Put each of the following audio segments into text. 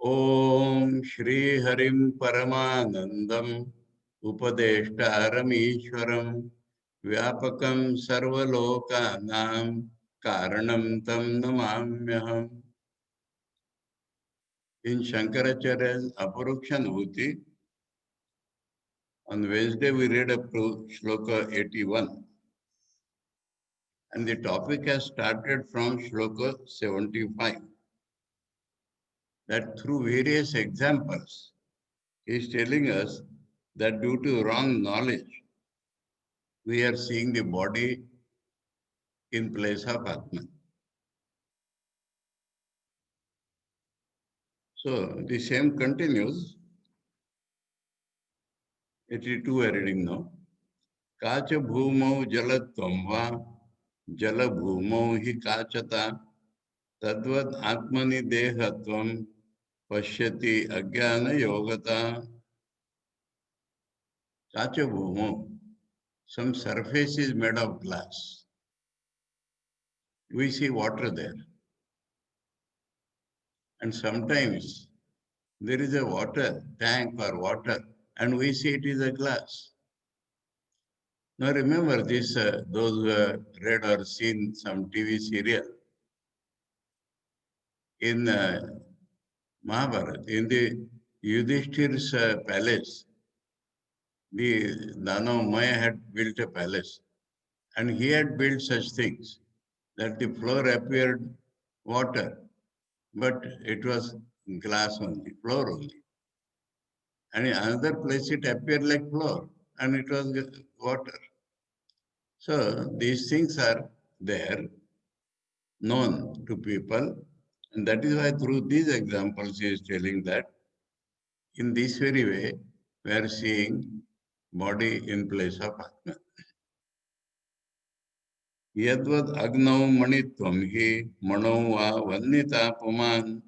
ओम श्री हरिम परमानंदम उपदेष्टारमीश्वरम व्यापकं सर्वलोकानां कारणं तं नमाम्यहम्. In Shankaracharya's Aparukshanubhuti, on Wednesday we read up to Shloka 81, and the topic has started from Shloka 75. That through various examples, he is telling us that due to wrong knowledge, we are seeing the body in place of Atman. So the same continues. 82 we are reading now. Kacha bhumau jalatvam va jala bhumau hi kachata tadvad atmani dehatvam pashyati ajnana yogata. Kacha bhumau, some surface is made of glass. We see water there. And sometimes there is a water tank or water, and we see it is a glass. Now remember this, those who have read or seen some TV serial. In Mahabharata, in the Yudhishthir's palace, the Danav Maya had built a palace, and he had built such things that the floor appeared water, but it was glass only, floor only. And in another place it appeared like floor, and it was water. So these things are there, known to people, and that is why through these examples he is telling that in this very way we are seeing body in place of Atman. Yadvad agnau manitvam hi manau va vannita puman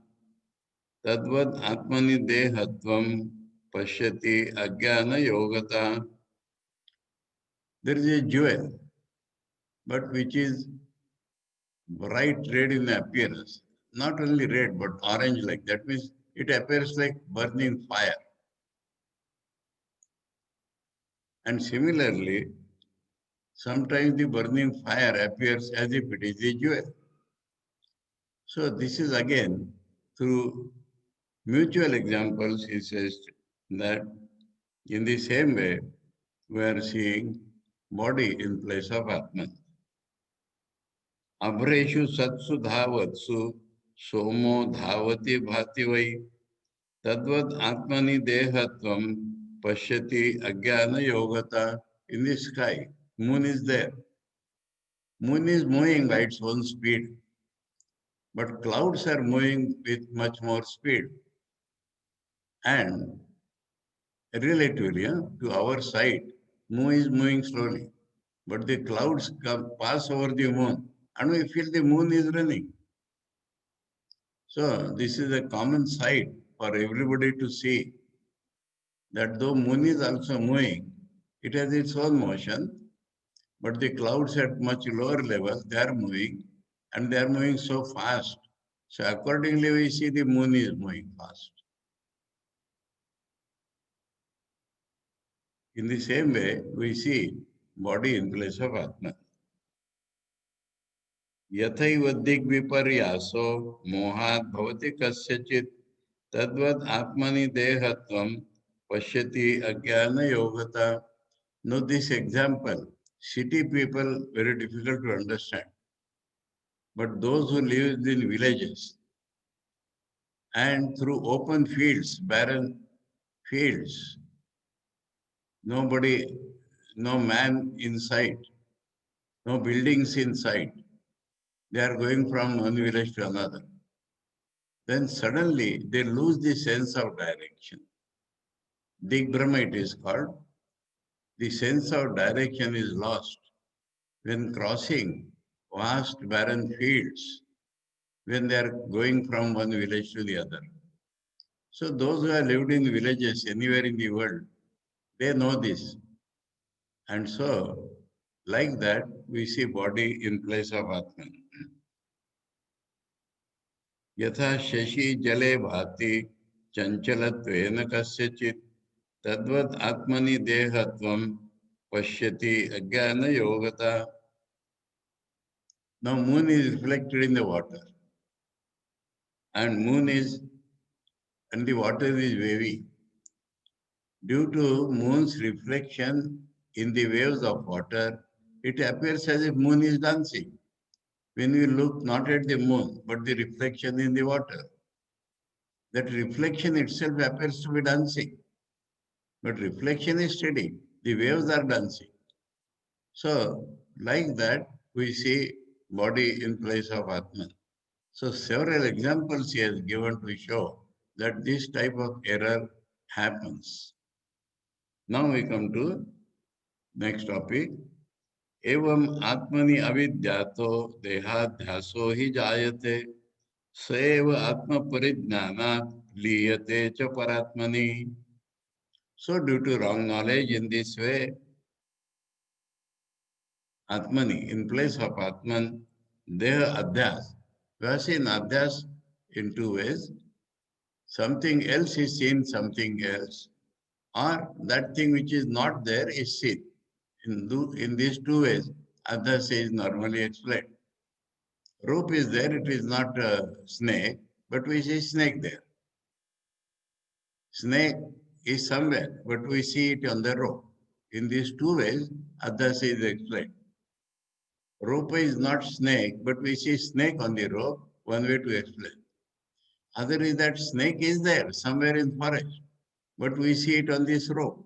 tadvad atmani dehatvam pashyati ajnana yogata. There is a jewel, but which is bright red in appearance. Not only red, but orange like. That means it appears like burning fire. And similarly, sometimes the burning fire appears as if it is a jewel. So this is again through mutual examples, he says that in the same way, we are seeing body in place of Atman. Abhreshu satsu dhavatsu somo dhavati bhati vai tadvad atmani dehatvam pashyati ajnana yogata. In the sky, moon is there. Moon is moving by its own speed, but clouds are moving with much more speed. And relatively, to our sight, moon is moving slowly, but the clouds pass over the moon, and we feel the moon is running. So this is a common sight for everybody to see that though moon is also moving, it has its own motion, but the clouds at much lower level, they are moving, and they are moving so fast. So accordingly, we see the moon is moving fast. In the same way, we see body in place of Atman. Yathaiva digviparyaso mohat bhavati kasyachit tadvad atmani dehatvam pashyati ajnana yogata. Now this example, city people very difficult to understand. But those who live in villages and through open fields, barren fields, nobody, no man in sight, no buildings in sight. They are going from one village to another. Then suddenly they lose the sense of direction. Digbrahma it is called. The sense of direction is lost when crossing vast barren fields, when they are going from one village to the other. So those who have lived in villages anywhere in the world, they know this. And so, like that, we see body in place of Atman. Yatha shashi jale bhati चंचलत्वेन कस्यचित् तद्वत् आत्मनि देहत्वं पश्यति अज्ञानयोगता. Now moon is reflected in the water, and the water is wavy. Due to moon's reflection in the waves of water, it appears as if moon is dancing. When we look not at the moon, but the reflection in the water, that reflection itself appears to be dancing. But reflection is steady. The waves are dancing. So, like that, we see body in place of Atman. So, several examples he has given to show that this type of error happens. Now we come to next topic. एवं आत्मनि अविद्यातो देहाध्यासो हि जायते सैव आत्म परिज्ञानात् लीयते च परात्मनि. So due to wrong knowledge in this way, Atmani, in place of Atman, Deha Adhyas. We have seen Adhyas in two ways. Something else is seen, something else, or that thing which is not there is seen. In these two ways, Adhyas is normally explained. Rope is there, it is not a snake, but we see snake there. Snake is somewhere, but we see it on the rope. In these two ways, Adhyas is explained. Rope is not snake, but we see snake on the rope, one way to explain. Other is that snake is there somewhere in forest, but we see it on this rope.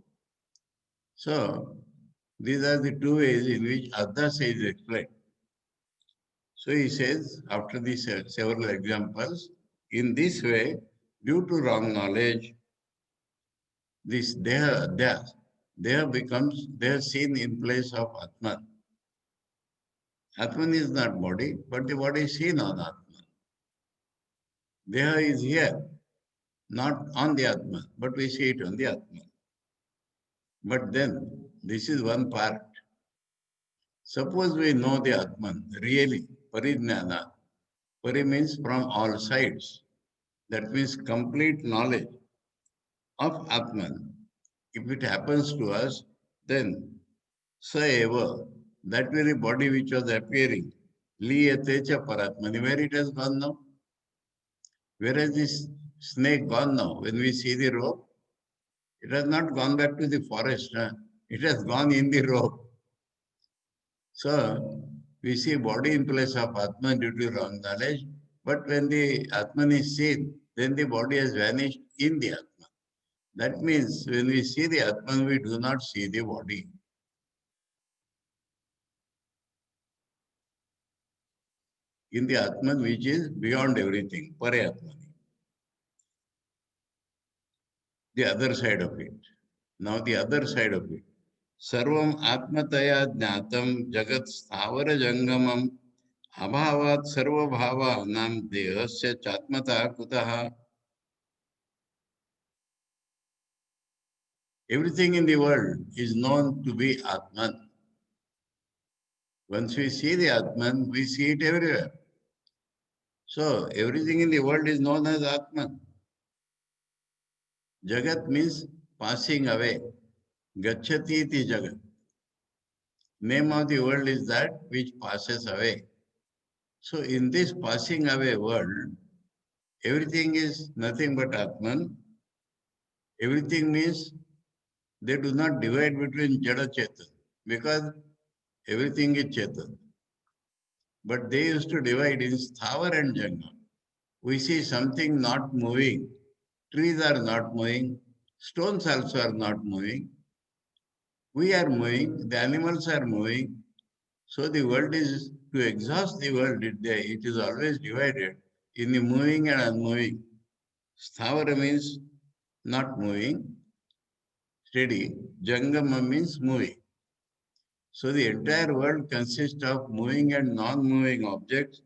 So, these are the two ways in which Adhyasa is explained. So he says, after these several examples, in this way, due to wrong knowledge, this Deha becomes Deha seen in place of Atman. Atman is not body, but the body is seen on Atman. Deha is here, not on the Atman, but we see it on the Atman. But then, this is one part. Suppose we know the Atman, really, Parijnana. Pari means from all sides. That means complete knowledge of Atman. If it happens to us, then Saeva, that very body which was appearing, Liyatecha Paratmani, where it has gone now? Where has this snake gone now? When we see the rope, it has not gone back to the forest. It has gone in the rope. So, we see body in place of Atman due to wrong knowledge, but when the Atman is seen, then the body has vanished in the Atman. That means when we see the Atman, we do not see the body. In the Atman, which is beyond everything, Pare Atmani. The other side of it. Now the other side of it. Sarvam Atmataya Jnatam Jagat Sthavara Jangamam Abhavat Sarva Bhava Nam Dehasya Chatmata Kutaha. Everything in the world is known to be Atman. Once we see the Atman, we see it everywhere. So everything in the world is known as Atman. Jagat means passing away. Gacchati iti Jagat. Name of the world is that which passes away. So in this passing away world, everything is nothing but Atman. Everything means they do not divide between Jada Chetan because everything is Chetan. But they used to divide in Sthavar and Jangam. We see something not moving. Trees are not moving. Stones also are not moving. We are moving. The animals are moving. So the world is, to exhaust the world, it is always divided in the moving and unmoving. Sthavara means not moving, steady. Jangama means moving. So the entire world consists of moving and non-moving objects,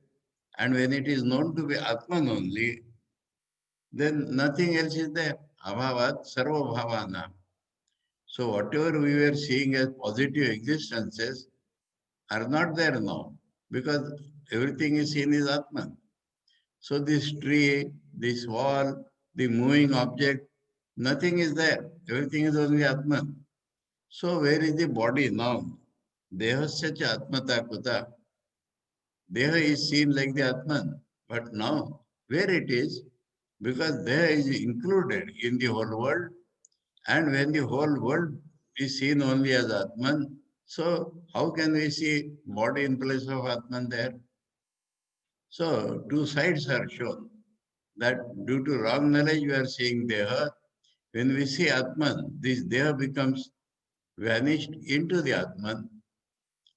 and when it is known to be Atman only, then nothing else is there. Abhavat sarva bhavana. So whatever we were seeing as positive existences are not there now because everything is seen as Atman. So this tree, this wall, the moving object, nothing is there. Everything is only Atman. So where is the body now? Dehasya cha atmata kuta. Deha is seen like the Atman. But now, where it is? Because Deha is included in the whole world. And when the whole world is seen only as Atman, so how can we see body in place of Atman there? So two sides are shown. That due to wrong knowledge we are seeing Deha. When we see Atman, this Deha becomes vanished into the Atman.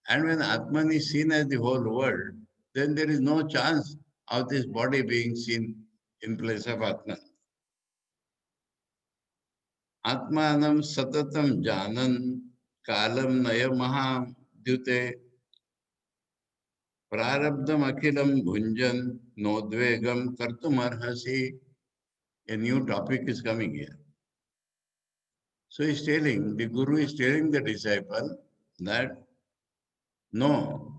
And when Atman is seen as the whole world, then there is no chance of this body being seen in place of Atman. Atmanam satatam janan kalam naya mahadyute prarabdam akhilam bhunjan nodvegam kartumarhasi. A new topic is coming here. So he's telling, the Guru is telling the disciple that no,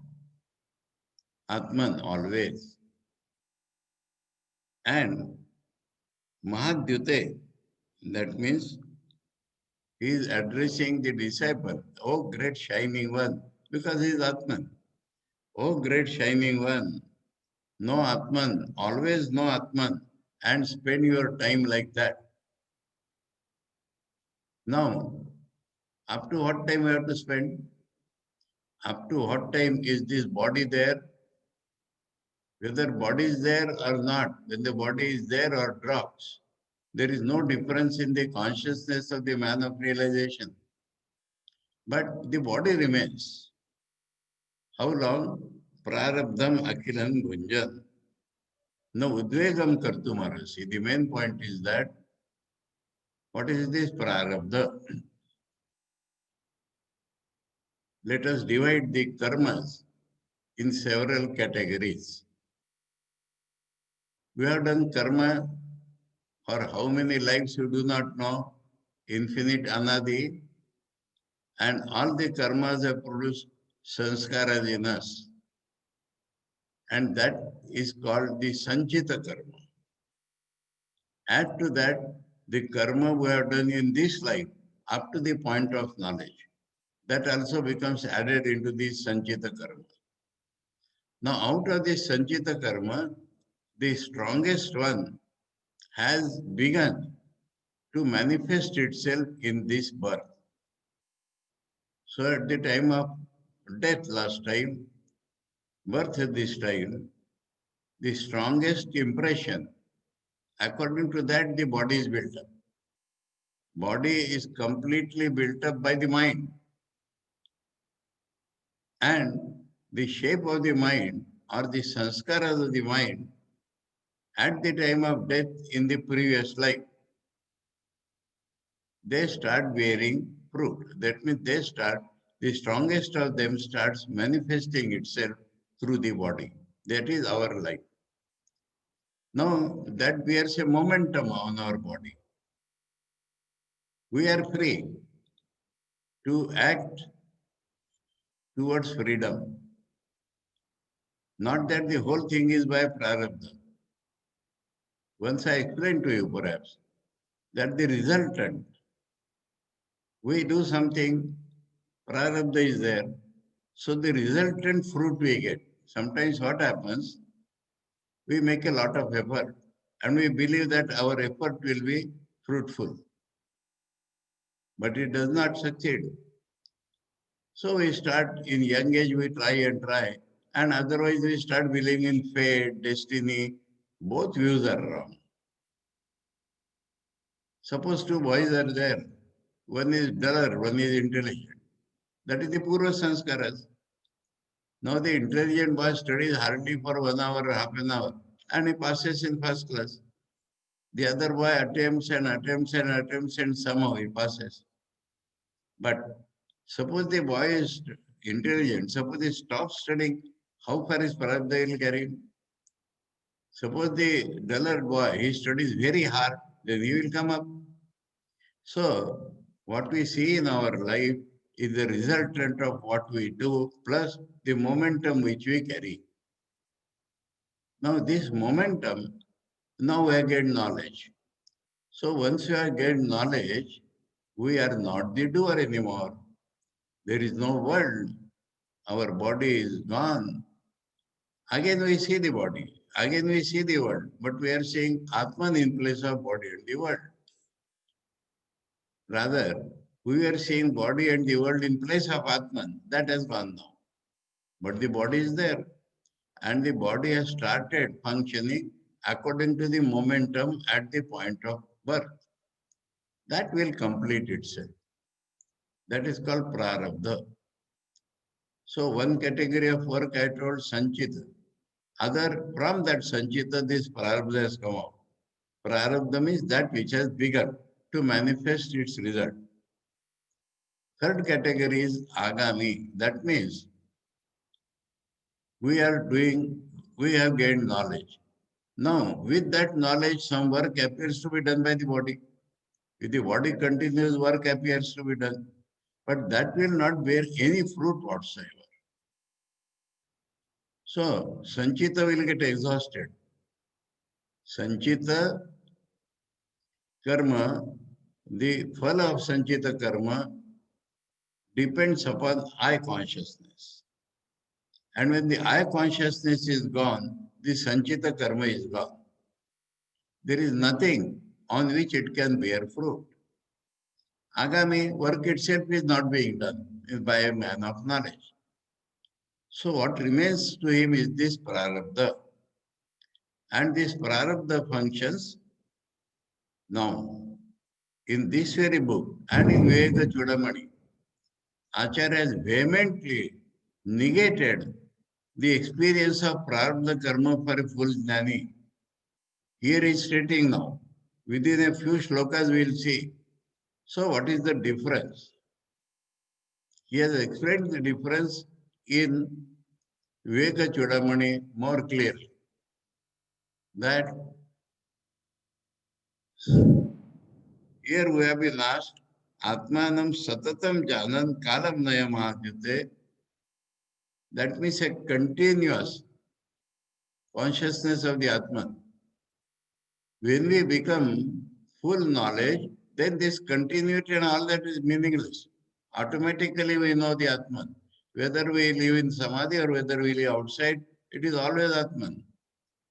Atman always. And Mahadyute, that means he is addressing the disciple, oh great shining one, because he is Atman. Oh great shining one, no Atman, always no Atman, and spend your time like that. Now, up to what time we have to spend? Up to what time is this body there? Whether body is there or not, when the body is there or drops, there is no difference in the consciousness of the man of realization. But the body remains. How long? Prarabdham akhilam gunjan. No udvegam kartumarasi. The main point is that what is this prarabdha? Let us divide the karmas in several categories. We have done karma for how many lives you do not know, infinite anadi, and all the karmas have produced sanskaras in us. And that is called the sanchita karma. Add to that the karma we have done in this life up to the point of knowledge. That also becomes added into the sanchita karma. Now, out of this sanchita karma, the strongest one has begun to manifest itself in this birth. So, at the time of death last time, birth at this time, the strongest impression, according to that, the body is built up. Body is completely built up by the mind. And the shape of the mind or the sanskaras of the mind at the time of death in the previous life, they start bearing fruit. That means the strongest of them starts manifesting itself through the body. That is our life. Now that bears a momentum on our body. We are free to act towards freedom. Not that the whole thing is by prarabdha. Once I explained to you perhaps that the resultant, we do something, prarabdha is there, so the resultant fruit we get. Sometimes what happens, we make a lot of effort and we believe that our effort will be fruitful. But it does not succeed. So we start in young age, we try, and otherwise we start believing in fate, destiny. Both views are wrong. Suppose two boys are there. One is duller, one is intelligent. That is the Purva Sanskaras. Now the intelligent boy studies hardly for 1 hour or half an hour and he passes in first class. The other boy attempts and somehow he passes. But suppose the boy is intelligent, suppose he stops studying, how far is Prarabdha will carry him? Suppose the dullard boy, he studies very hard, then he will come up. So what we see in our life is the resultant of what we do plus the momentum which we carry. Now this momentum, now we get knowledge. So once you have gained knowledge, we are not the doer anymore. There is no world. Our body is gone. Again we see the body. Again we see the world. But we are seeing Atman in place of body and the world. Rather, we are seeing body and the world in place of Atman. That has gone now. But the body is there. And the body has started functioning according to the momentum at the point of birth. That will complete itself. That is called prarabdha. So one category of work I told sanchita. Other from that sanchita, this prarabdha has come out. Prarabdha means that which has begun to manifest its result. Third category is agami. That means we have gained knowledge. Now, with that knowledge, some work appears to be done by the body. If the body continues, work appears to be done. But that will not bear any fruit whatsoever. So, Sanchita will get exhausted. Sanchita karma, the phala of Sanchita karma depends upon I consciousness. And when the I consciousness is gone, the Sanchita karma is gone. There is nothing on which it can bear fruit. Agami work itself is not being done by a man of knowledge. So what remains to him is this prarabdha. And this prarabdha functions now. In this very book and in Viveka Chudamani, Acharya has vehemently negated the experience of prarabdha karma for a full jnani. Here is stating now, within a few shlokas we will see. So what is the difference? He has explained the difference in Viveka Chudamani more clearly. That here we have been asked, Atmanam Satatam Janan Kalam Nayamahadyate. That means a continuous consciousness of the Atman. When we become full knowledge, then this continuity and all that is meaningless. Automatically we know the Atman. Whether we live in Samadhi or whether we live outside, it is always Atman.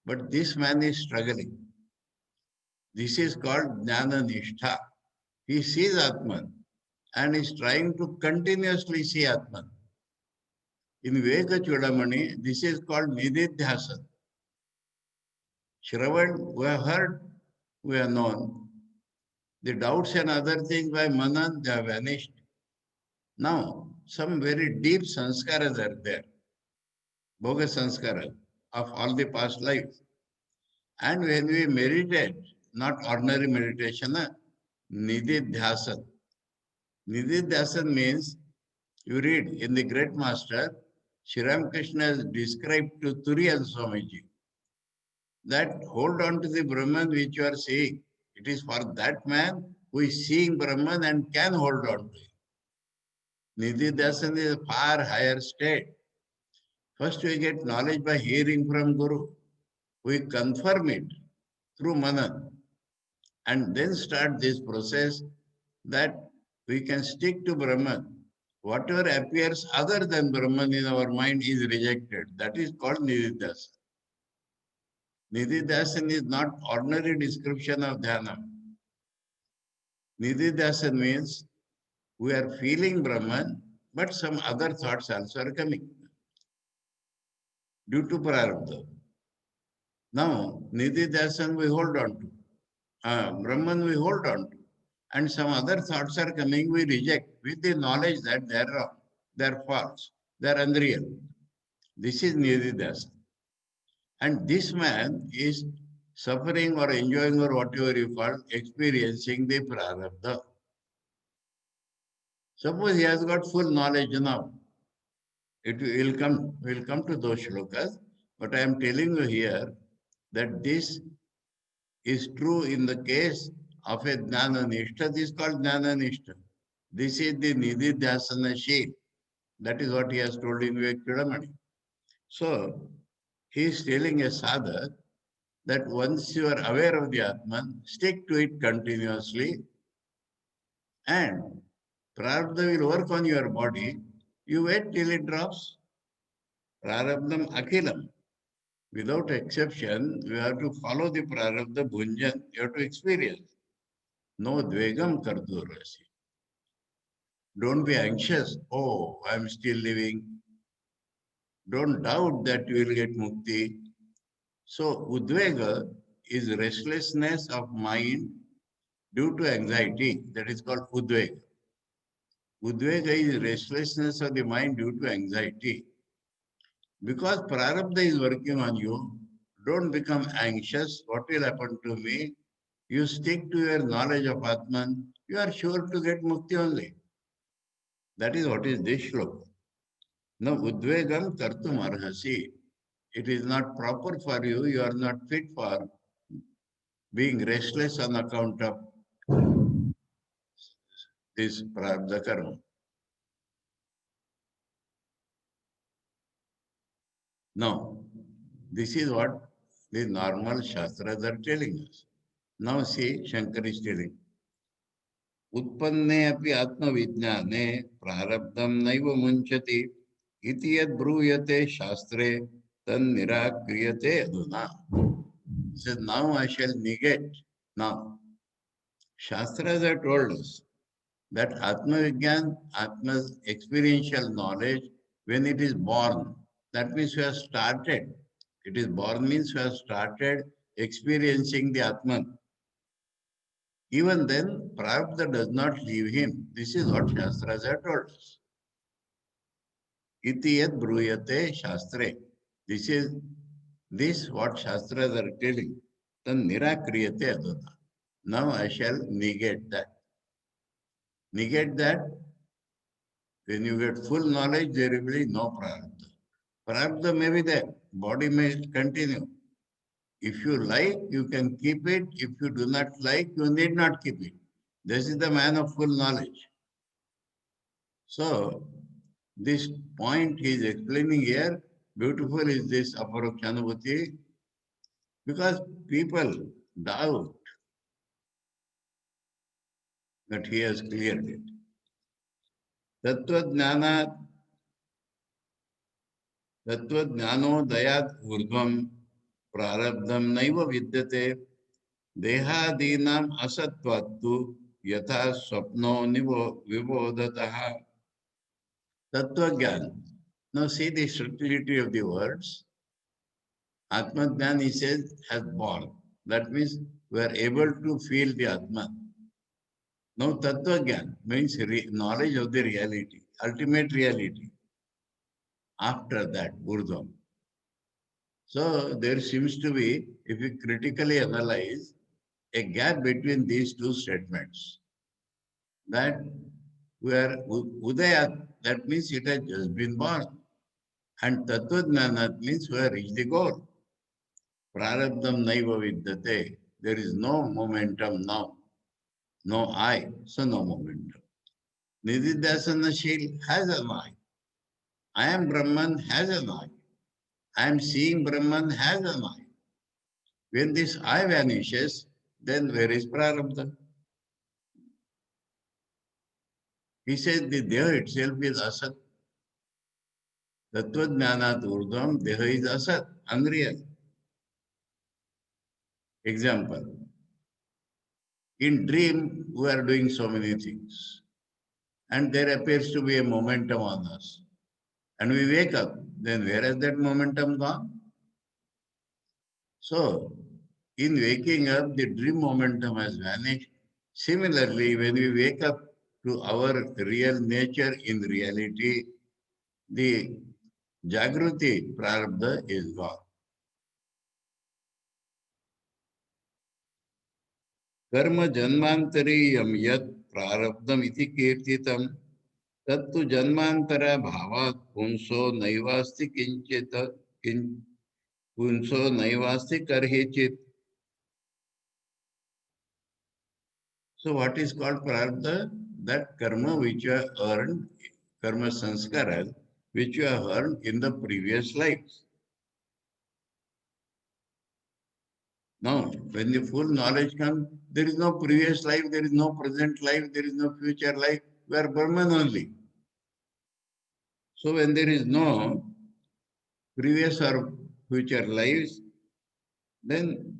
But this man is struggling. This is called Jnana Nishtha. He sees Atman and is trying to continuously see Atman. In Viveka Chudamani, this is called Nididhyasana. Shravan, we have heard, we have known. The doubts and other things by Manan, they have vanished. Now, some very deep sanskaras are there. Bhoga sanskara of all the past lives. And when we meditate, not ordinary meditation, Nididhyasana. Nididhyasana means, you read in the Great Master, Sri Ramakrishna has described to Turiyan Swamiji that hold on to the Brahman which you are seeing. It is for that man who is seeing Brahman and can hold on to it. Nididhyasana is a far higher state. First we get knowledge by hearing from Guru. We confirm it through Manan and then start this process that we can stick to Brahman. Whatever appears other than Brahman in our mind is rejected. That is called Nididhyasana. Nididhyasana is not ordinary description of dhyana. Nididhyasana means we are feeling Brahman, but some other thoughts also are coming due to prarabdha. Now, Nididhyasana we hold on to. Brahman we hold on to. And some other thoughts are coming, we reject with the knowledge that they are wrong, they are false, they are unreal. This is Nididhyasana. And this man is suffering or enjoying or whatever you call, experiencing the prarabdha. Suppose he has got full knowledge now. It will come to those shlokas, but I am telling you here that this is true in the case of a Jnana Nishtha. This is called Jnana Nishtha. This is the Nididhyasana Sheel. That is what he has told in Viveka Chudamani. So, he is telling a sadhak that once you are aware of the Atman, stick to it continuously, and Prarabdha will work on your body. You wait till it drops. Prarabdham akhilam. Without exception, you have to follow the Prarabdha bhunjan. You have to experience. No dvegam kardurasi. Don't be anxious. Oh, I'm still living. Don't doubt that you will get mukti. So, udvega is restlessness of mind due to anxiety. That is called udvega. Udvega is restlessness of the mind due to anxiety. Because prarabdha is working on you, don't become anxious. What will happen to me? You stick to your knowledge of Atman, you are sure to get mukti only. That is what is this shloka. Now, udvegam kartum arhasi. It is not proper for you. You are not fit for being restless on account of this prarabdha karma. Now, this is what the normal Shastras are telling us. Now see, Shankar is telling, उत्पन्ने अपि आत्मविज्ञाने प्रारब्धं नैव मुञ्चति इति यद् ब्रूयते शास्त्रे तन्निराक्रियते अधुना. He says, now I shall negate. Now, Shastras have told us that Atmavigyan, Atma's experiential knowledge, when it is born, that means we have started. It is born means we have started experiencing the Atman. Even then, Prarabdha does not leave him. This is what Shastras have told us. Iti yad bruyate shastre. This what Shastras are telling. Then nirakriyate adana. Now I shall negate that. Negate that. When you get full knowledge, there will be no prarabdha. Prarabdha may be there. Body may continue. If you like, you can keep it. If you do not like, you need not keep it. This is the man of full knowledge. So, this point he is explaining here, beautiful is this Aparokshanubhuti, because people doubt that he has cleared it. Tattva Jnanodayat Urdhvam Prarabdham Naiva Vidyate Dehadinam Asatvattu Yatha Swapno Nivo Vibodhataha Tattva Jnana. Now see the subtlety of the words. Atman, he says, has born. That means we are able to feel the Atman. Now, Tattva Gyan means knowledge of the reality, ultimate reality. After that, Urdhvam. So, there seems to be, if we critically analyze, a gap between these two statements. That we are Udayat, that means it has just been born. And Tattva Jnanat means we have reached the goal. Prarabdham naiva vidyate. There is no momentum now. No I, so no momentum. Nididhyasanashil has an I. I am Brahman has an I. I am seeing Brahman has an I. When this I vanishes, then where is Prarabdha? He said the Deha itself is Asat. Tattvajnanat Urdhvam, Deha is Asat, unreal. Example. In dream, we are doing so many things. And there appears to be a momentum on us. And we wake up, then where has that momentum gone? So, in waking up, the dream momentum has vanished. Similarly, when we wake up to our real nature in reality, the Jagruti Prarabdha is gone. Karma Janmantariyam Yat Prarabdham iti kirtitam Tattu Janmantara Bhavat Punso Naivasti Kinchita Punso Naivasti Karhichit. So what is called prarabdha? That karma which you have earned, karma sanskara, which you have earned in the previous lives. Now, when the full knowledge comes, there is no previous life, there is no present life, there is no future life. We are Brahman only. So when there is no previous or future lives, then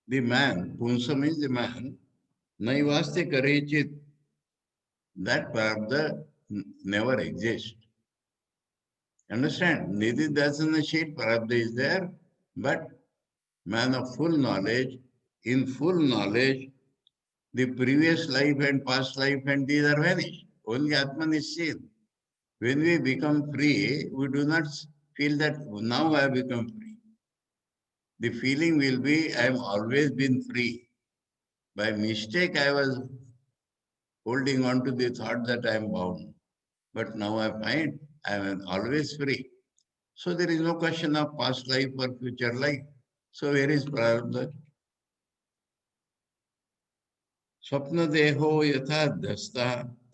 the man, Punsam is the man, Naivaste Karechit, that Prarabdha never exists. Understand? Nidhi Dasana sheet, Prarabdha is there, but man of full knowledge, in full knowledge, the previous life and past life and these are vanished. Only Atman is seen. When we become free, we do not feel that now I have become free. The feeling will be I have always been free. By mistake, I was holding on to the thought that I am bound. But now I find I am always free. So there is no question of past life or future life. So where is Prarabdha? स्वप्न देहो यथा दस्ता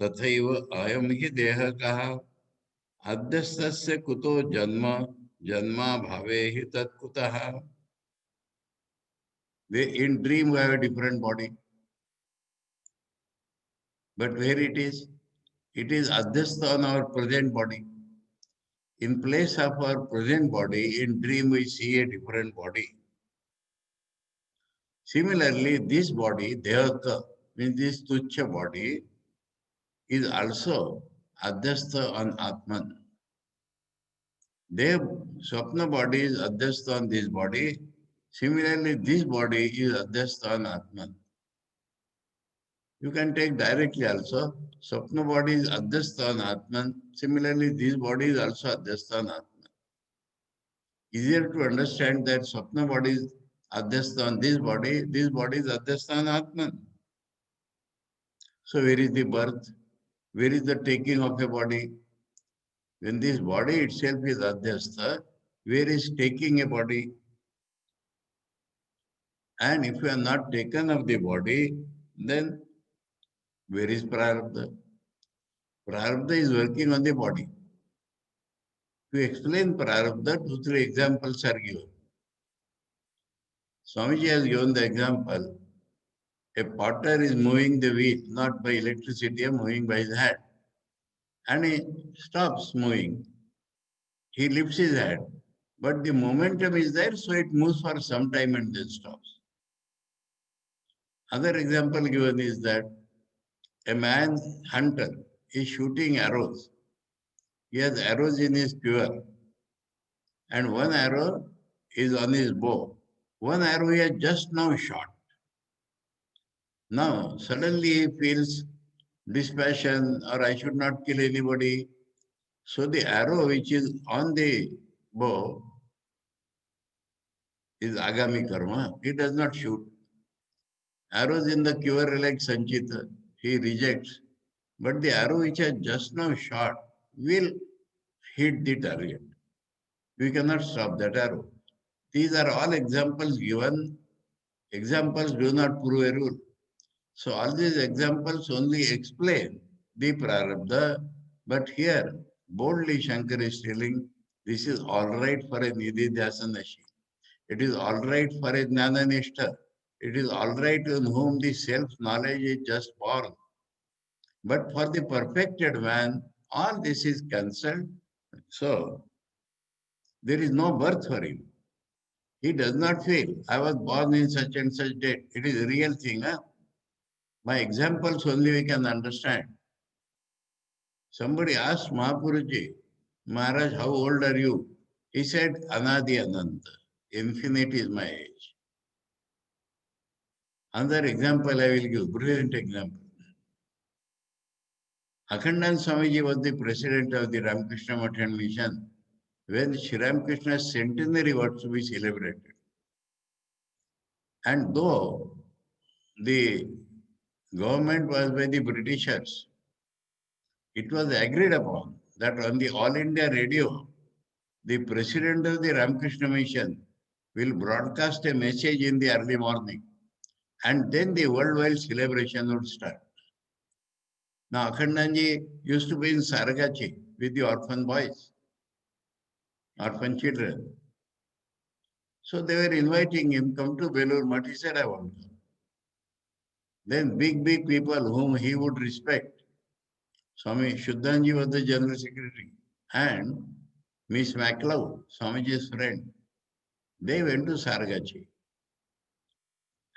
तथैव अयम ही देह कहा अध्यस्तस्य कुतो जन्म जन्मा भावे ही तत्कुतः. In dream we have a different body, but where it is? It is adhyastha on our present body. In place of our present body, in dream we see a different body. Similarly, this body, Dehaka, means this tuchya body, is also adhyastha on Atman. Their Swapna body is adhyastha on this body. Similarly, this body is adhyastha on Atman. You can take directly also. Swapna body is adhyastha on Atman. Similarly, this body is also adhyastha on Atman. Easier to understand that Swapna body is adhyastha on this body is adhyastha on Atman. So where is the birth? Where is the taking of a body? When this body itself is adhyastha, where is taking a body? And if you are not taken of the body, then where is Prarabdha? Prarabdha is working on the body. To explain Prarabdha, 2-3 examples are given. Swamiji has given the example. A potter is moving the wheel, not by electricity, moving by his hand. And he stops moving. He lifts his hand. But the momentum is there, so it moves for some time and then stops. Other example given is that a man hunter is shooting arrows. He has arrows in his quiver, and one arrow is on his bow. One arrow he has just now shot. Now, suddenly he feels dispassion, or I should not kill anybody. So the arrow which is on the bow is agami karma. He does not shoot. Arrows in the quiver like Sanchita, he rejects. But the arrow which has just now shot will hit the target. We cannot stop that arrow. These are all examples given. Examples do not prove a rule. So all these examples only explain the prarabdha, but here boldly Shankar is telling this is all right for a nididhyasanashi. It is all right for a jnananishta. It is all right in whom the self-knowledge is just born. But for the perfected man, all this is cancelled. So there is no birth for him. He does not feel, I was born in such and such date. It is a real thing. Huh? By examples only we can understand. Somebody asked Mahapuruji, Maharaj, how old are you? He said, Anadi Ananta. Infinite is my age. Another example I will give, brilliant example. Akhandan Swamiji was the president of the Ramakrishna Math Mission when Sri Ramakrishna's centenary was to be celebrated. And though the government was by the Britishers, it was agreed upon that on the All India Radio, the president of the Ramakrishna Mission will broadcast a message in the early morning, and then the worldwide celebration would start. Now, Akhandanji used to be in Saragachi with the orphan boys, orphan children. So they were inviting him, come to Belur Math. He said, I want to. Then big people whom he would respect. Swami Shuddhanji was the General Secretary. And Miss MacLeod, Swamiji's friend, they went to Sargachi.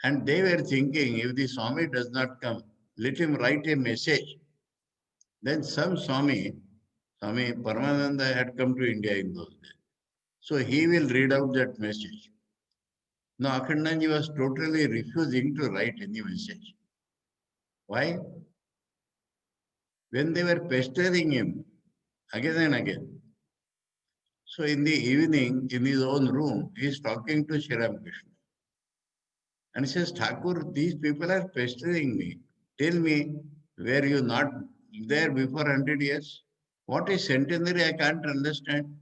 And they were thinking, if the Swami does not come, let him write a message. Then some Swami Paramananda had come to India in those days. So he will read out that message. Now Akhandanji was totally refusing to write any message. Why? When they were pestering him again and again. So in the evening, in his own room, he is talking to Sri Ramakrishna. And he says, Thakur, these people are pestering me. Tell me, were you not there before 100 years? What is centenary? I can't understand.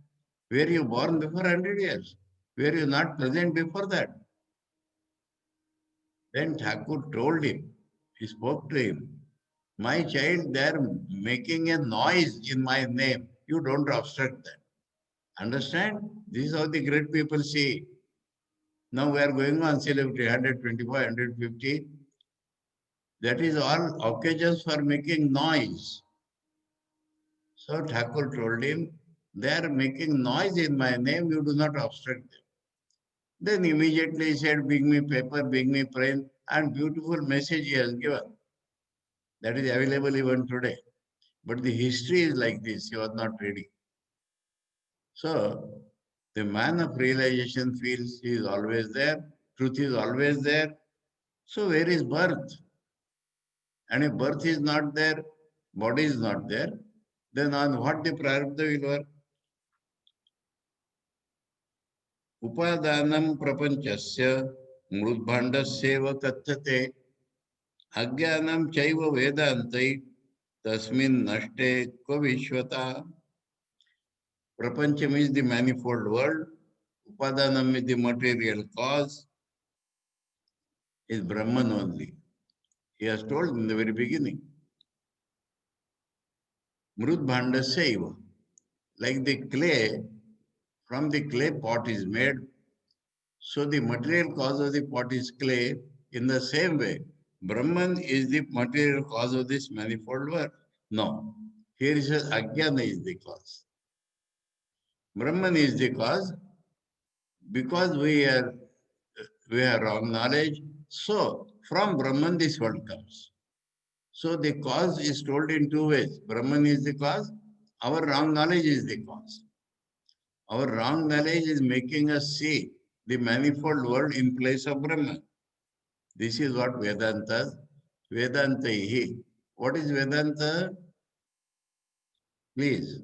Were you born before 100 years? Were you not present before that? Then Thakur told him, he spoke to him, my child, they are making a noise in my name. You don't obstruct that. Understand? This is how the great people see. Now we are going on celebrity 125, 150. That is all occasions for making noise. So Thakur told him, they are making noise in my name, you do not obstruct them. Then immediately he said, bring me paper, bring me pen, and beautiful message he has given. That is available even today. But the history is like this, he was not ready. So the man of realization feels he is always there, truth is always there. So where is birth? And if birth is not there, body is not there, then on what the prarabdha will work? Upadanam prapanchasya mrudbhandasyev kathate ajnanam chaiva vedantai tasmin nashte kvishvata. Prapancham is the manifold world. Upadanam is the material cause. Is Brahman only. He has told in the very beginning. Mrudbhandasyev, like the clay, from the clay pot is made. So the material cause of the pot is clay. In the same way, Brahman is the material cause of this manifold world. No. Here it says Ajnana is the cause. Brahman is the cause because we have wrong knowledge. So from Brahman this world comes. So the cause is told in two ways. Brahman is the cause, our wrong knowledge is the cause. Our wrong knowledge is making us see the manifold world in place of Brahman. This is what Vedanta, Vedantaihi. What is Vedanta? Please,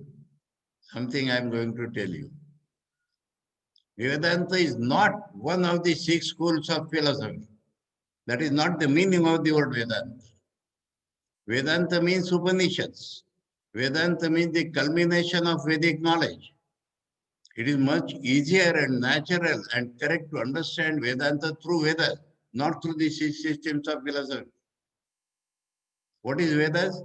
something I am going to tell you. Vedanta is not one of the 6 schools of philosophy. That is not the meaning of the word Vedanta. Vedanta means Upanishads. Vedanta means the culmination of Vedic knowledge. It is much easier and natural and correct to understand Vedanta through Vedas, not through the 6 systems of philosophy. What is Vedas?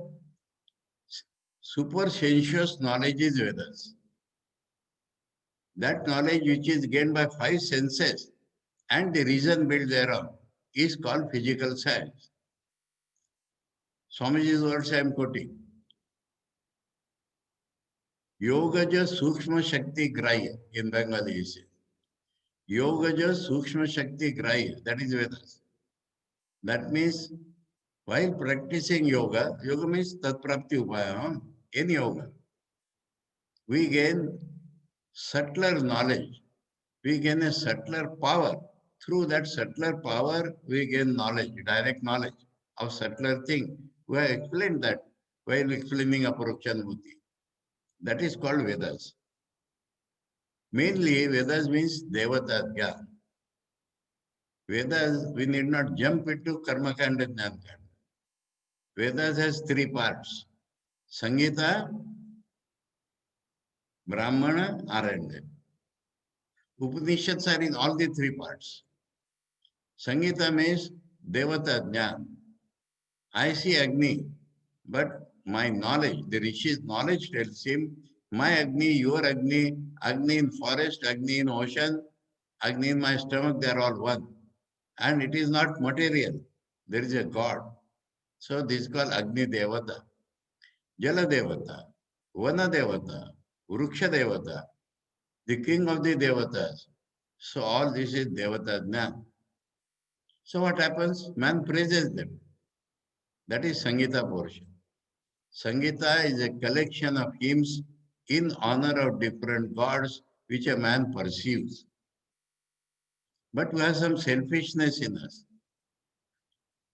Supersensuous knowledge is Vedas. That knowledge which is gained by 5 senses and the reason built thereon is called physical science. Swamiji's words I am quoting. Yogaja Sukshma Shakti Grahya in Bengali he says. Yogaja Sukshma Shakti Grahya, that is Vedas. That means while practicing yoga, yoga means Tatprapti Upaya, in yoga, we gain subtler knowledge, we gain a subtler power. Through that subtler power, we gain knowledge, direct knowledge of subtler thing. We have explained that while explaining Aparokchanubhuti. That is called Vedas. Mainly, Vedas means Devata Jnana. Vedas, we need not jump into Karma Kanda Jnana Kanda. Vedas has 3 parts. Sangita, Brahmana, Aranya. Upanishads are in all the 3 parts. Sangita means Devata Jnana. I see Agni, but my knowledge, the Rishi's knowledge tells him, my Agni, your Agni, Agni in forest, Agni in ocean, Agni in my stomach, they are all one. And it is not material. There is a God. So this is called Agni Devata, Jala Devata, Vana Devata, Vruksha Devata, the king of the Devatas. So all this is Devata Jnana. So what happens? Man praises them. That is Sangita portion. Sangita is a collection of hymns in honor of different gods which a man perceives. But we have some selfishness in us.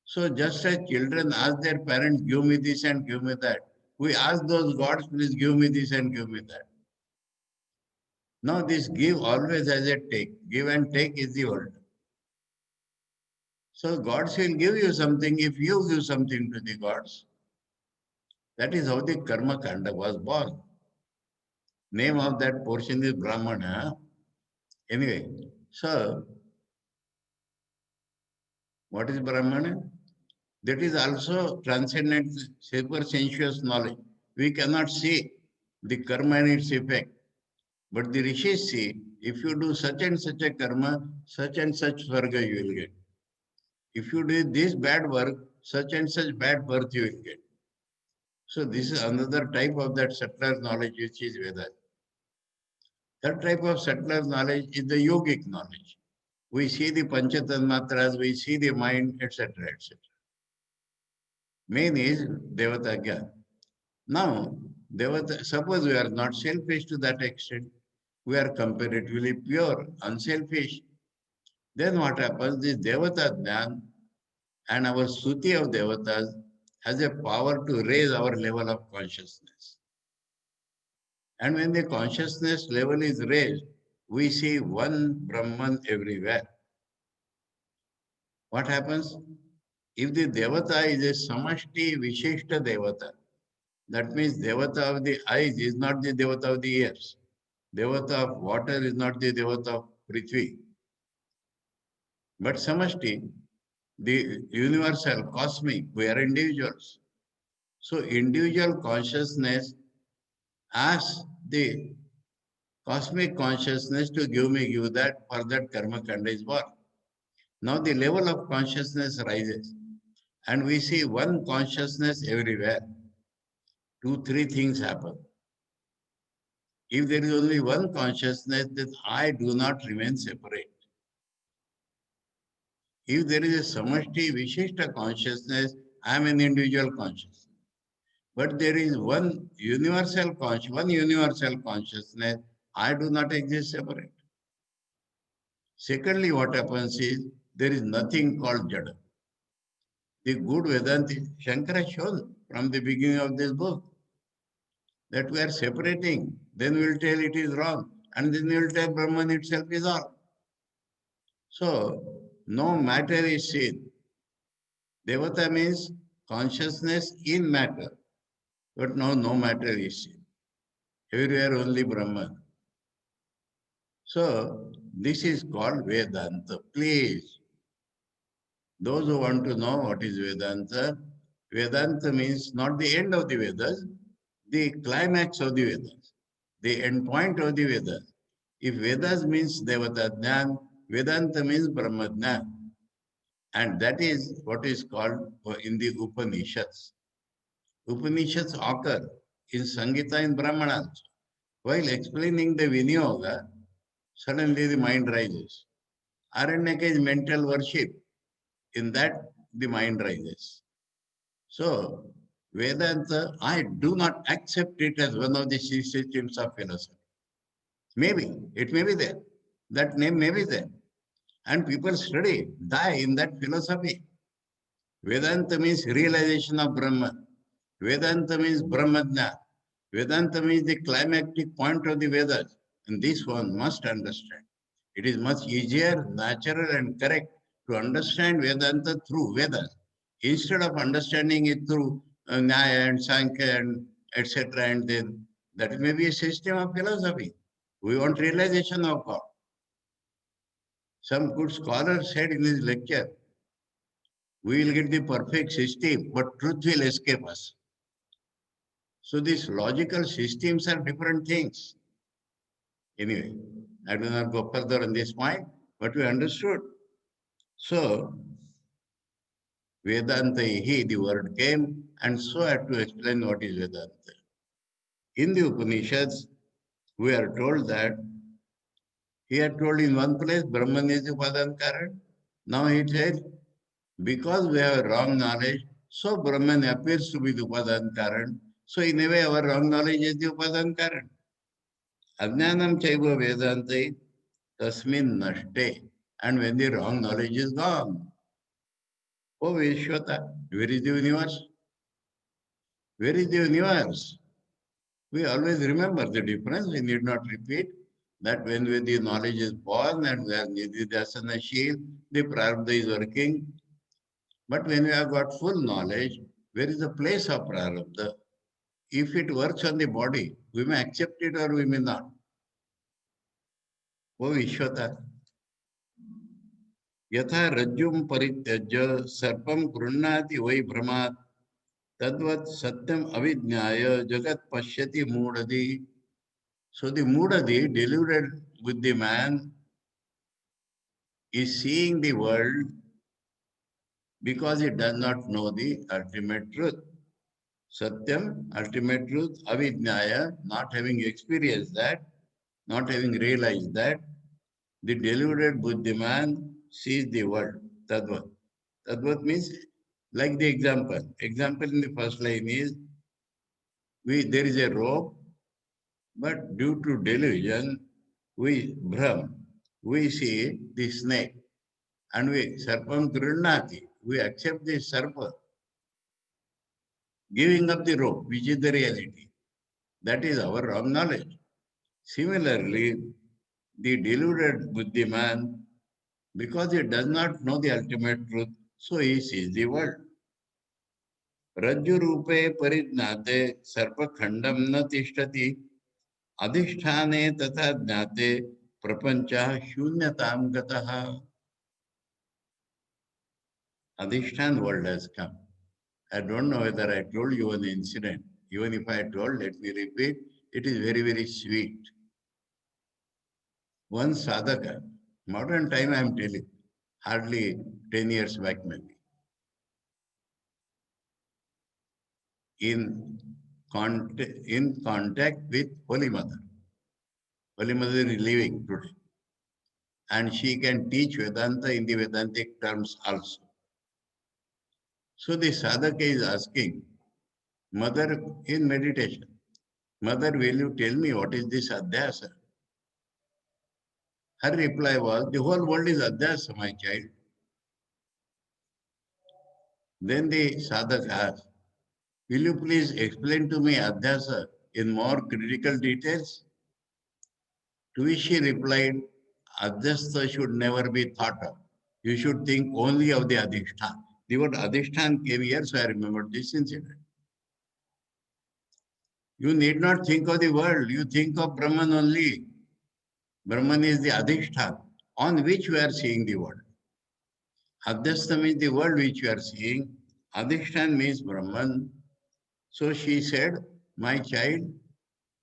So just as children ask their parents, give me this and give me that, we ask those gods, please give me this and give me that. Now this give always has a take. Give and take is the world. So gods will give you something if you give something to the gods. That is how the karma kanda was born. Name of that portion is Brahmana. Anyway, so what is Brahmana? That is also transcendent, super sensuous knowledge. We cannot see the karma and its effect. But the rishis see, if you do such and such a karma, such and such swarga you will get. If you do this bad work, such and such bad birth you will get. So this is another type of that subtler knowledge which is Veda. That type of subtler knowledge is the yogic knowledge. We see the Panchatanmatras, we see the mind, etc., etc. Main is Devata Gyan. Now, Devata, suppose we are not selfish to that extent, we are comparatively pure, unselfish. Then what happens? This Devata Jnana and our Suti of Devatas has a power to raise our level of consciousness. And when the consciousness level is raised, we see one Brahman everywhere. What happens? If the Devata is a Samashti Vishishta Devata, that means Devata of the eyes is not the Devata of the ears. Devata of water is not the Devata of Prithvi. But Samashti, the universal, cosmic, we are individuals. So individual consciousness asks the cosmic consciousness to give me, give that, for that karma kanda is born. Now the level of consciousness rises and we see one consciousness everywhere. Two, three things happen. If there is only one consciousness, then I do not remain separate. If there is a samashti vishishta consciousness, I am an individual consciousness. But there is one universal consciousness, I do not exist separate. Secondly, what happens is there is nothing called Jada. The good Vedanti, Shankara shown from the beginning of this book that we are separating. Then we will tell it is wrong. And then we will tell Brahman itself is all. So, no matter is seen. Devata means consciousness in matter. But no matter is seen. Everywhere only Brahman. So, this is called Vedanta. Please, those who want to know what is Vedanta, Vedanta means not the end of the Vedas, the climax of the Vedas, the end point of the Vedas. If Vedas means Devata Jnana, Vedanta means Brahma Jnana. And that is what is called in the Upanishads. Upanishads occur in Sangita and Brahmana. While explaining the Vinyoga, suddenly the mind rises. Aranyaka is mental worship. In that, the mind rises. So, Vedanta, I do not accept it as one of the six systems of philosophy. Maybe, it may be there. That name may be there. And people study, die in that philosophy. Vedanta means realization of Brahman. Vedanta means Brahmajna. Vedanta means the climactic point of the Vedas. And this one must understand. It is much easier, natural, and correct to understand Vedanta through Vedas instead of understanding it through Nyaya and Sankhya and etc. And then that may be a system of philosophy. We want realization of God. Some good scholar said in his lecture, we will get the perfect system, but truth will escape us. So these logical systems are different things. Anyway, I do not go further on this point, but we understood. So, Vedanta, the word came, and so I have to explain what is Vedanta. In the Upanishads, we are told that he had told in one place, Brahman is the Upadan Karan. Now he says, because we have wrong knowledge, so Brahman appears to be the Upadan Karan. So in a way, our wrong knowledge is the Upadan Karan. Ajnanam chaiva Vedante tasmin nashte. And when the wrong knowledge is gone, oh Vishwata, where is the universe? Where is the universe? We always remember the difference. We need not repeat that when the knowledge is born and when Nididasana Sheel, the Prarabdha is working. But when we have got full knowledge, where is the place of Prarabdha? If it works on the body, we may accept it or we may not. Oh Vishwata, yatha rajjum parityajya sarpam grunnati vai brahmat tadvat satyam avidnyaya jagat pashyati mudadi. So the mudadi, deluded with the man, is seeing the world because it does not know the ultimate truth. Satyam, ultimate truth, avidnyaya, not having experienced that, not having realized that, the deluded Buddhiman sees the world. Tadvat. Tadvat means like the example. Example in the first line is there is a rope, but due to delusion, we see the snake and we sarpam grunati, we accept the sarpa, giving up the rope, which is the reality. That is our wrong knowledge. Similarly, the deluded Buddhiman, because he does not know the ultimate truth, so he sees the world. Rajju rupe parijnate sarpa khandam na tishtati adhisthane tatha jnate prapancha shunyatam gataha. Adhishthan world has come. I don't know whether I told you an incident. Even if I told, let me repeat, it is very, very sweet. One sadhaka, modern time I am telling, hardly 10 years back maybe, in, in contact with Holy Mother. Holy Mother is living today. And she can teach Vedanta in the Vedantic terms also. So the sadhaka is asking, Mother, in meditation, Mother, will you tell me what is this adhyasa? Her reply was, the whole world is adhyasa, my child. Then the sadhaka asked, will you please explain to me adhyasa in more critical details? To which she replied, adhyasa should never be thought of. You should think only of the adhishthan. The word adhishthan came here, so I remembered this incident. You need not think of the world, you think of Brahman only. Brahman is the adhishthan on which we are seeing the world. Adhyastha means the world which we are seeing. Adhishthan means Brahman. So she said, my child,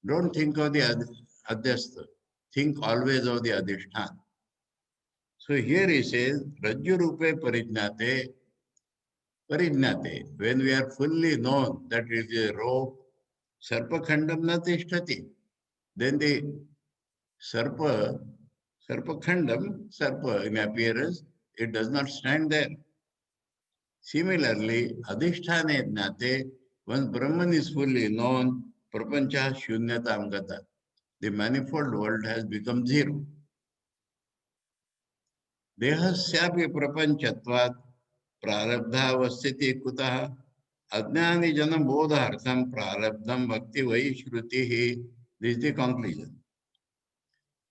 don't think of the adhyastha. Think always of the adhishthan. So here he says, Rajju Rupe Parijnate. Parijnate. When we are fully known that it is a rope, Sarpa Khandam na tishtati. Then the Sarpa, Sarpa Khandam, Sarpa in appearance, it does not stand there. Similarly, Adhisthane Jnate, once Brahman is fully known, Prapancha Shunyatam Gata. The manifold world has become zero. Dehasyapi prapanchatvat prarabdhavasthiti kutah ajnani janam bodhartham prarabdham bhakti vai shrutihi. This is the conclusion.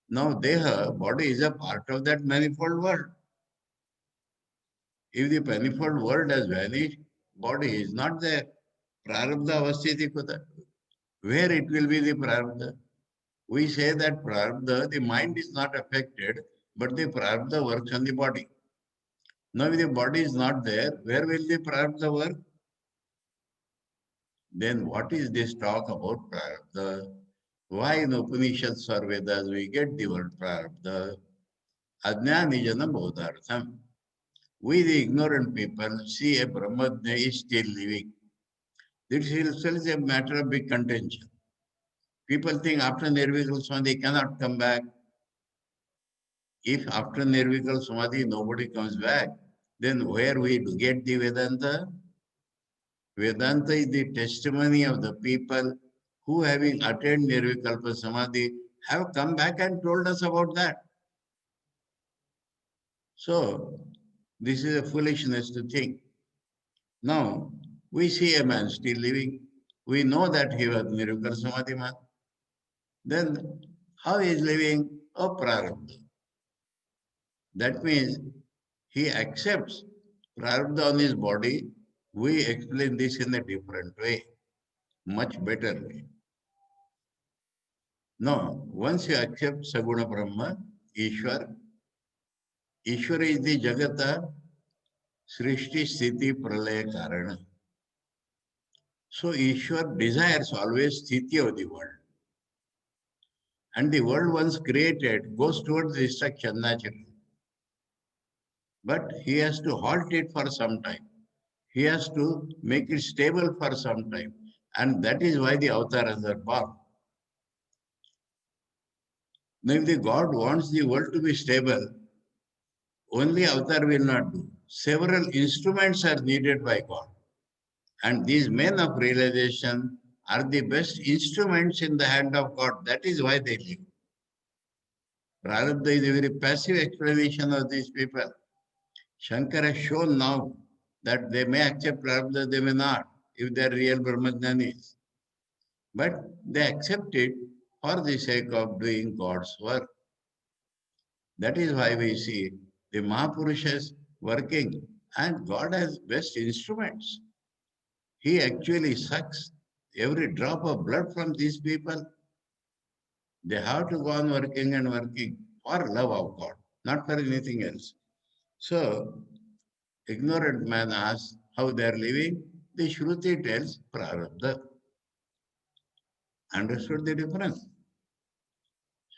Now, Deha, body is a part of that manifold world. If the manifold world has vanished, body is not there. Prarabdha avasthiti kuta. Where it will be the prarabdha? We say that prarabdha, the mind is not affected, but the prarabdha works on the body. Now, if the body is not there, where will the prarabdha work? Then what is this talk about prarabdha? Why in Upanishads or Vedas we get the word prarabdha? Ajnanijana bodhartham. We, the ignorant people, see a Brahmajna is still living. This itself is a matter of big contention. People think after Nirvikalpa Samadhi cannot come back. If after Nirvikalpa Samadhi nobody comes back, then where we do get the Vedanta? Vedanta is the testimony of the people who, having attained Nirvikalpa Samadhi, have come back and told us about that. So, this is a foolishness to think. Now, we see a man still living. We know that he was Nirvikalpa Samadhi man. Then, how he is living? Oh, prarabdha. That means he accepts prarabdha on his body. We explain this in a different way, much better way. No, once you accept Saguna Brahma, Ishwar, Ishwar is the Jagata, Srishti, Sthiti, Pralaya, Karana. So Ishwar desires always Sthiti of the world. And the world once created goes towards destruction naturally. But he has to halt it for some time. He has to make it stable for some time. And that is why the avatars are born. Now, if the God wants the world to be stable, only avatar will not do. Several instruments are needed by God. And these men of realization are the best instruments in the hand of God. That is why they live. Prarabdha is a very passive explanation of these people. Shankara has shown now that they may accept Prarabdha, they may not, if they are real Brahmajnanis. But they accept it for the sake of doing God's work. That is why we see the Mahapurushas working, and God has best instruments. He actually sucks every drop of blood from these people. They have to go on working and working for love of God, not for anything else. So, ignorant man asks how they are living. The Shruti tells Prarabdha. Understood the difference?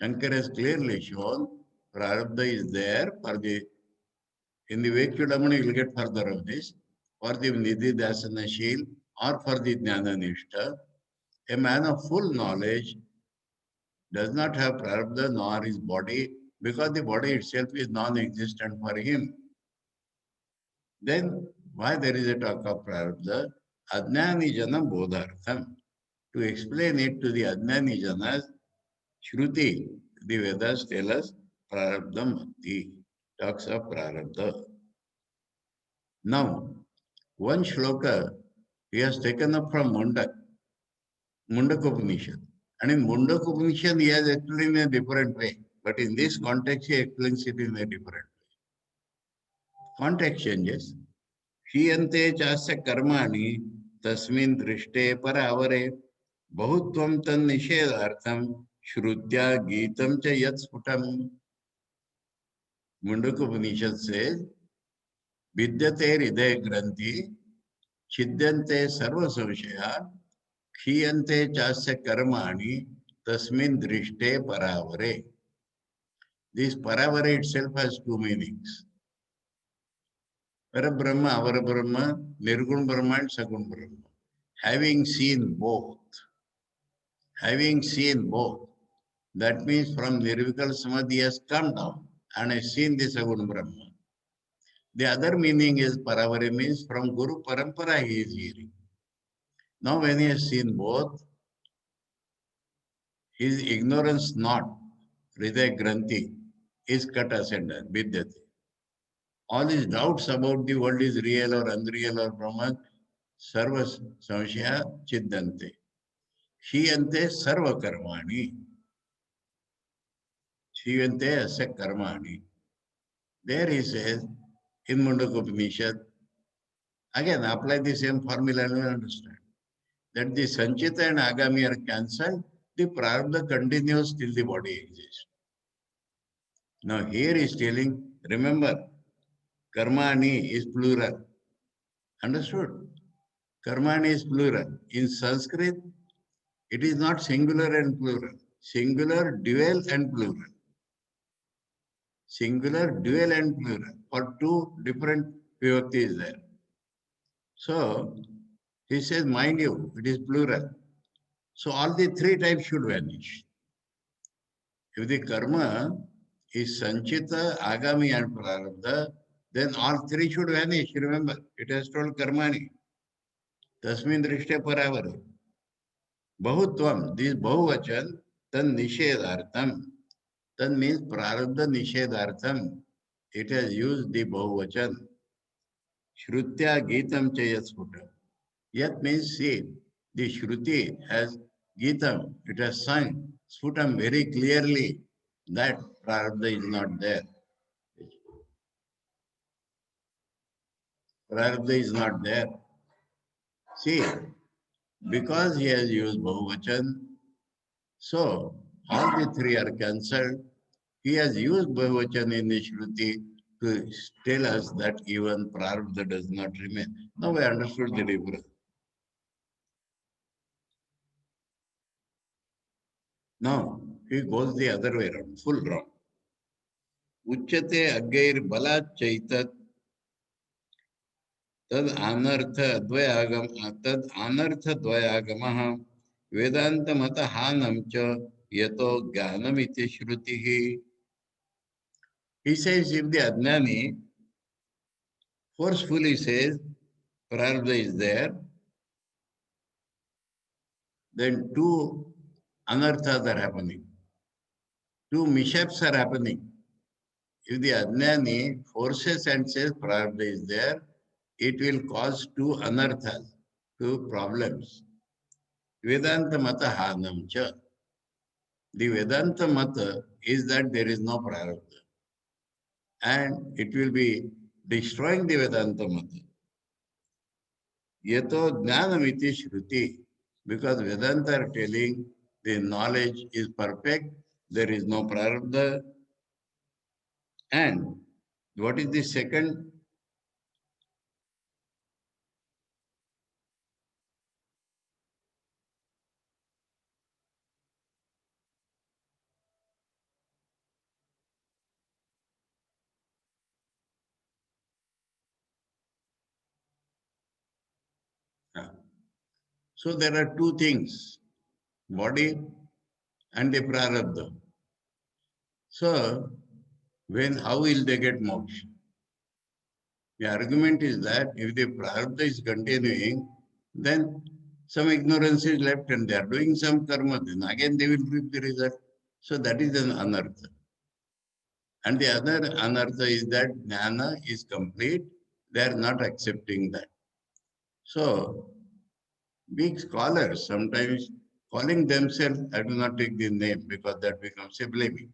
Shankara has clearly shown Prarabdha is there for the, in the Vekyudamani you will get further of this, for the Nidhi Dasana Shil or for the Jnana Nishta. A man of full knowledge does not have prarabdha nor his body because the body itself is non-existent for him. Then why there is a talk of prarabdha? Ajnani jana bodhartham. To explain it to the Ajnani janas, Shruti, the Vedas tell us prarabdha mati, talks of prarabdha. Now, one shloka he has taken up from Mundaka Upanishad. And in Mundaka Upanishad, he has explained in a different way. But in this context, he explains it in a different way. Context changes. Hiyante chasya karmani tasmin drishte paravare bahutvam tan nishedartham shrutya geetam cha yat sputam. Mundaka Upanishad says, vidyate hridaya granthi छिद्यन्ते सर्व संशया क्षीयन्ते चास्य कर्माणि तस्मिन् दृष्टे परावरे. This paravare itself has two meanings. Parabrahma, Avarabrahma, Nirgun Brahma and Sagun Brahma. Having seen both, that means from Nirvikal Samadhi has come down and has seen the Sagun Brahma. The other meaning is paravare means from Guru Parampara he is hearing. Now when he has seen both, his ignorance not, Hridaya Granthi, is cut asunder, Vidyate. All his doubts about the world is real or unreal or Brahman, Sarva Samshaya Chiddante. Shiyante Sarva Karmani. Shiyante Asa Karmani. There he says, in Mundaka Upanishad, again apply the same formula and you understand. That the Sanchita and Agami are cancelled, the Prarabdha continues till the body exists. Now here he is telling, remember, Karmani is plural. Understood? Karmani is plural. In Sanskrit, it is not singular and plural. singular, dual and plural. Singular, dual and plural. For two different vibhakti is there. So he says, mind you, it is plural. So all the three types should vanish. If the karma is sanchita, agami and prarabdha, then all three should vanish. Remember, it has told karmani. Tasmin drishte paravar. Bahutvam, this bahuvachan, tan nishedhartham. Tan means prarabdha nishedhartham. It has used the bahuvachan. Shrutya Gitam Chayasputa. Yat means see, the Shruti has Gitam, it has sung Sputam very clearly that Prarabdha is not there. Prarabdha is not there. See, because he has used Bahuvachan, so all the three are cancelled. He has used Bahuvachan in the Shruti to tell us that even Prarabdha does not remain. Now I understood the difference. Now he goes the other way around, full round. उच्यते अग्गैर बलात् चैतत तद अनर्थ द्वयागम तद अनर्थ द्वयागमः वेदांत मत हानम च यतो ज्ञानमिति श्रुतिः. He says if the Adnani forcefully says Prarabdha is there, then two anarthas are happening. Two mishaps are happening. If the Adnani forces and says Prarabdha is there, it will cause two anarthas, two problems. Vedanta Mata Hanam cha. The Vedanta Mata is that there is no Prarabdha. And it will be destroying the Vedanta Mata. Yato Jnanamiti Shruti. Because Vedanta are telling the knowledge is perfect, there is no Prarabdha. And what is the second? So there are two things, body and the prarabdha. So how will they get moksha? The argument is that if the prarabdha is continuing, then some ignorance is left and they are doing some karma, then again they will reap the result. So that is an anartha. And the other anartha is that jnana is complete, they are not accepting that. So big scholars sometimes calling themselves, I do not take the name because that becomes a blaming.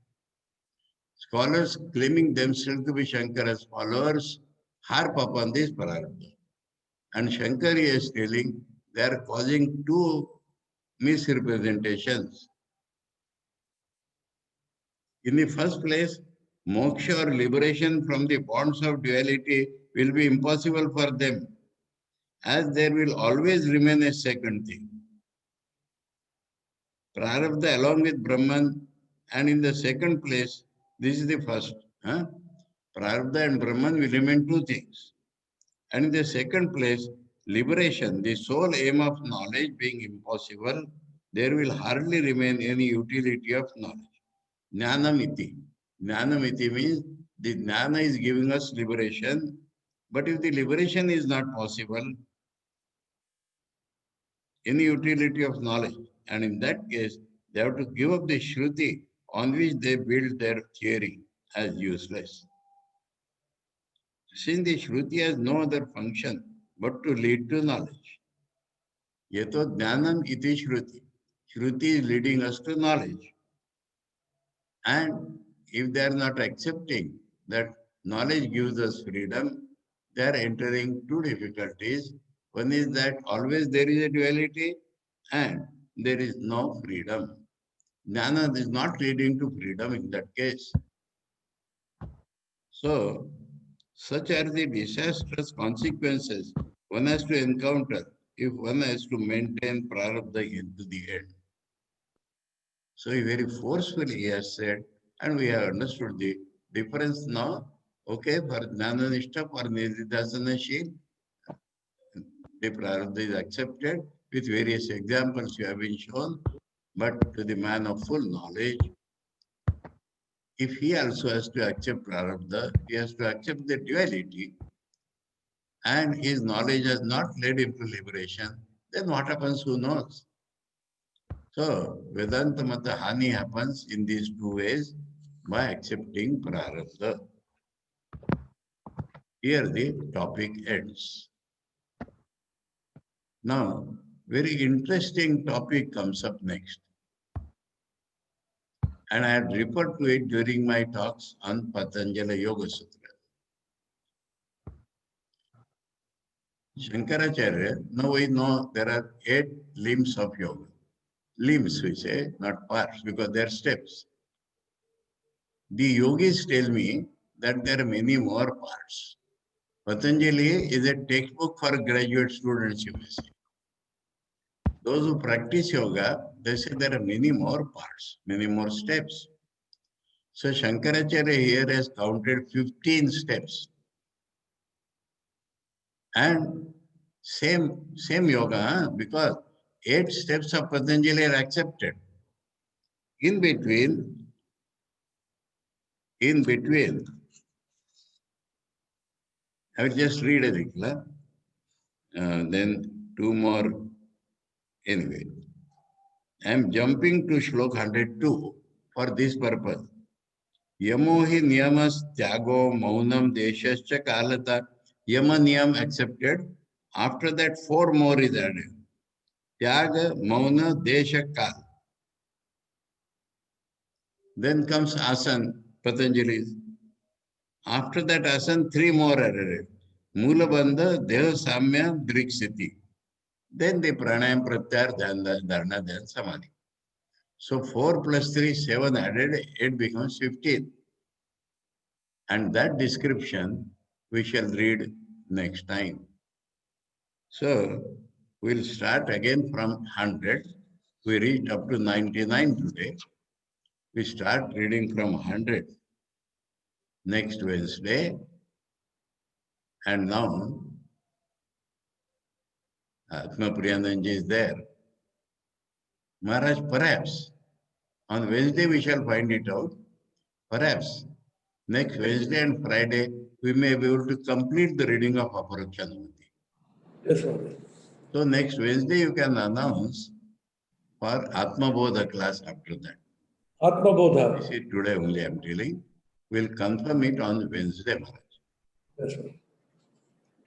Scholars claiming themselves to be Shankara's followers harp upon this prarabdha. And Shankari is telling they are causing two misrepresentations. In the first place, moksha or liberation from the bonds of duality will be impossible for them, as there will always remain a second thing. Prarabdha along with Brahman, and in the second place, this is the first. Prarabdha and Brahman will remain two things. And in the second place, liberation, the sole aim of knowledge being impossible, there will hardly remain any utility of knowledge. Jnanamiti. Jnanamiti means the jnana is giving us liberation, but if the liberation is not possible, any utility of knowledge. And in that case, they have to give up the Shruti on which they build their theory as useless. Since the Shruti has no other function but to lead to knowledge. Yato jnanam iti Shruti. Shruti is leading us to knowledge. And if they are not accepting that knowledge gives us freedom, they are entering two difficulties. One is that always there is a duality and there is no freedom. Jnana is not leading to freedom in that case. So, such are the disastrous consequences one has to encounter if one has to maintain prarabdha into the end. So he very forcefully he has said, and we have understood the difference now. Okay, for Jnananishta, for Nididhasanashil, the prarabdha is accepted with various examples you have been shown, but to the man of full knowledge, if he also has to accept prarabdha, he has to accept the duality, and his knowledge has not led him to liberation, then what happens, who knows? So, Vedanta Mata Hani happens in these two ways by accepting prarabdha. Here the topic ends. Now, very interesting topic comes up next. And I had referred to it during my talks on Patanjali Yoga Sutra. Shankaracharya, now we know there are 8 limbs of yoga. Limbs, we say, not parts, because they are steps. The yogis tell me that there are many more parts. Patanjali is a textbook for graduate students, you may say. Those who practice yoga, they say there are many more parts, many more steps. So Shankaracharya here has counted 15 steps. And same yoga, because 8 steps of Patanjali are accepted. In between, I will just read a little, then 2 more. Anyway, I am jumping to Shlok 102 for this purpose. Yamo hi niyamas tyago maunam deshascha kalata. Yama niyam accepted. After that, 4 more is added. Tyaga, mauna, desha, kal. Then comes asan, Patanjali. After that asan, 3 more are added. Mula bandha, deha samya, driksiti. Then the pranayam, pratyar, dharana, then samadhi. So 4 plus 3, 7 added, it becomes 15. And that description we shall read next time. So we'll start again from 100. We reached up to 99 today. We start reading from 100 next Wednesday. And now Atma Priyananji is there. Maharaj, perhaps on Wednesday we shall find it out. Perhaps next Wednesday and Friday we may be able to complete the reading of Aparakshanamati. Yes, Swami. So next Wednesday you can announce for Atma Bodha class after that. Atma Bodha. This is today only I am telling. We'll confirm it on Wednesday, Maharaj. Yes, Swami.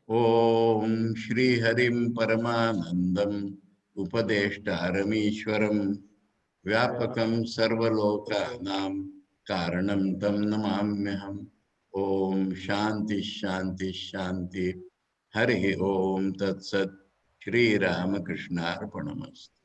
Om Shri Harim Paramanandam Upadeshtaramishwaram Vyapakam Sarvalokanam Karanam Tam Namamyaham. Om Shanti Shanti Shanti. Hari Om Tat Sat. Shri Ramakrishna Arpanamastu.